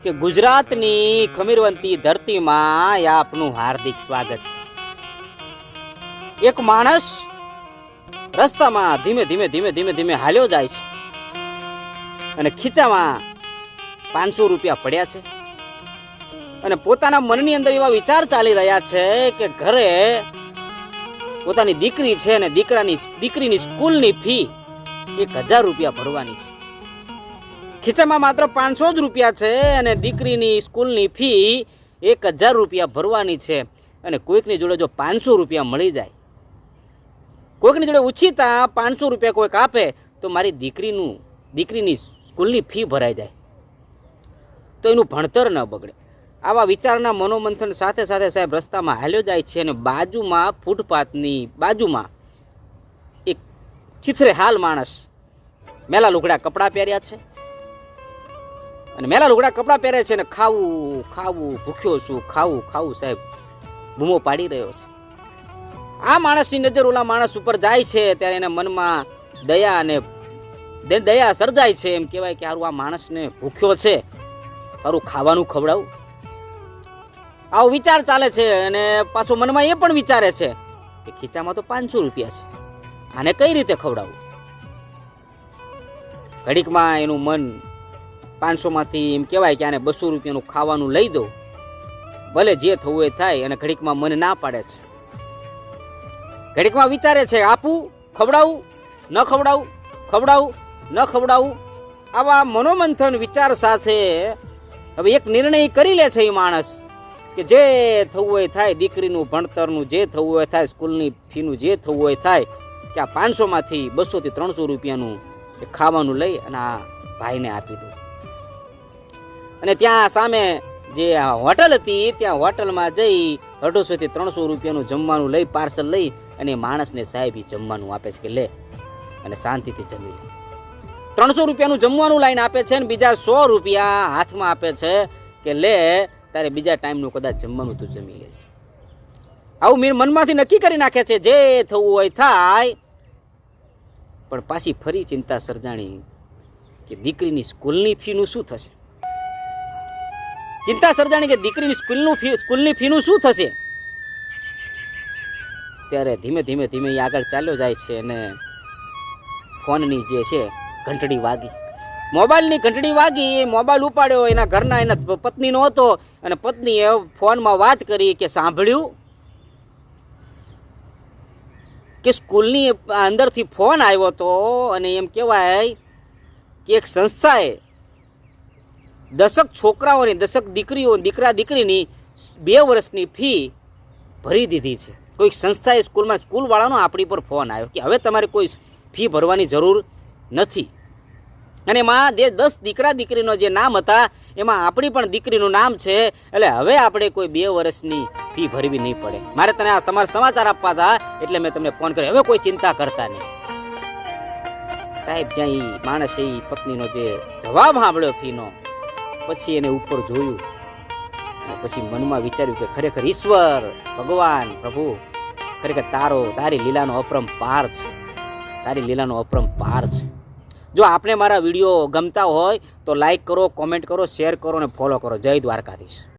કે ગુજરાતની ખમીરવંતી ધરતીમાં આપનું હાર્દિક સ્વાગત છે। એક માણસ રસ્તામાં ધીમે ધીમે ધીમે ધીમે ધીમે હાલ્યો જાય છે અને ખીચામાં 500 રૂપિયા પડ્યા છે અને પોતાના મનની અંદર એવા વિચાર ચાલી રહ્યા છે કે ઘરે પોતાની દીકરી છે અને દીકરીની સ્કૂલની ફી 1000 રૂપિયા ભરવાની છે। ખીચામાં માત્ર 500 જ રૂપિયા છે અને દીકરીની સ્કૂલની ફી 1000 રૂપિયા ભરવાની છે અને કોઈકની જોડે જો 500 રૂપિયા મળી જાય, કોઈકની જોડે ઉછીતા 500 રૂપિયા કોઈક આપે તો મારી દીકરીની સ્કૂલની ફી ભરાઈ જાય, તો એનું ભણતર ન બગડે। આવા વિચારના મનોમંથન સાથે સાથે સાહેબ રસ્તામાં હાલ્યો જાય છે અને બાજુમાં ફૂટપાથની બાજુમાં એક ચિથરે હાલ માણસ મેલા લુગડા કપડાં પહેર્યા છે અને મેલા લુગડા કપડાં પહેરે છે ને ખાવું ખાવું ભૂખ્યો છું, ખાવું ખાવું સાહેબ બૂમો પાડી રહ્યો છે। આ માણસની નજર ઓલા માણસ ઉપર જાય છે ત્યારે એના મનમાં દયા સર્જાય છે। એમ કહેવાય કે હારું આ માણસને ભૂખ્યો છે, હારું ખાવાનું ખવડાવું, આવો વિચાર ચાલે છે અને પાછો મનમાં એ પણ વિચારે છે કે ખીચામાં તો 500 રૂપિયા છે, આને કઈ રીતે ખવડાવું। ઘડીકમાં એનું મન 500 માંથી એમ કહેવાય કે આને 200 રૂપિયાનું ખાવાનું લઈ દો, ભલે જે થવું એ થાય, અને ઘડીકમાં મન ના પાડે છે। ઘડીકમાં વિચારે છે આપું, ખવડાવું, ન ખવડાવું, ખવડાવું, ન ખવડાવું। આવા મનોમંથન વિચાર સાથે હવે એક નિર્ણય કરી લે છે એ માણસ કે જે થવું હોય થાય, દીકરીનું ભણતરનું જે થવું હોય થાય, સ્કૂલની ફીનું જે થવું હોય થાય, કે આ 500 માંથી 200 થી 300 રૂપિયાનું ખાવાનું લઈ અને આ ભાઈને આપી દો। અને ત્યાં સામે જે હોટલ હતી ત્યાં હોટલમાં જઈ 250 થી 300 રૂપિયાનું જમવાનું લઈ, પાર્સલ લઈ અને માણસને સાહેબ જમવાનું આપે છે કે લે અને શાંતિથી જમી લે। 300 રૂપિયાનું જમવાનું લઈને આપે છે અને બીજા 100 રૂપિયા હાથમાં આપે છે કે લે તારે બીજા ટાઈમનું કદાચ જમવાનું તું જમી લે છે। આવું મનમાંથી નક્કી કરી નાખે છે જે થવું હોય થાય, પણ પાછી ફરી ચિંતા સર્જાણી કે દીકરીની સ્કૂલની ફીનું શું થશે। ચિંતા સર્જાણી કે દીકરીની સ્કૂલની ફીનું શું થશે। ત્યારે ધીમે ધીમે ધીમે આગળ ચાલ્યો જાય છે અને ફોનની જે છે ઘંટડી વાગી, મોબાઈલની ઘંટડી વાગી, મોબાઈલ ઉપાડ્યો, એના ઘરના એના પત્નીનો હતો અને પત્નીએ ફોનમાં વાત કરી કે સાંભળ્યું કે સ્કૂલની અંદરથી ફોન આવ્યો હતો અને એમ કહેવાય કે એક સંસ્થાએ 10 છોકરાઓની 10 દીકરીઓ દીકરા દીકરીની 2 વર્ષની ફી ભરી દીધી છે। કોઈક સંસ્થાએ સ્કૂલવાળાનો આપણી પર ફોન આવ્યો કે હવે તમારે કોઈ ફી ભરવાની જરૂર નથી, અને એમાં 10 દીકરા દીકરીનો જે નામ હતા એમાં આપણી પણ દીકરીનું નામ છે, એટલે હવે આપણે કોઈ 2 વર્ષની ફી ભરવી નહીં પડે। મારે તમારા સમાચાર આપવા હતા એટલે મેં તમને ફોન કર્યો, હવે કોઈ ચિંતા કરતા નહીં। સાહેબ જ્યાં માણસે પત્નીનો જે જવાબ સાંભળ્યો ફીનો, પછી એને ઉપર જોયું, પછી મનમાં વિચાર્યું કે ખરેખર ઈશ્વર ભગવાન પ્રભુ ખરેખર તારી લીલાનો અપરંપાર છે, તારી લીલાનો અપરંપાર છે। જો આપને મારા વિડીયો ગમતા હોય તો લાઈક કરો, કોમેન્ટ કરો, શેર કરો અને ફોલો કરો। જય દ્વારકાધીશ।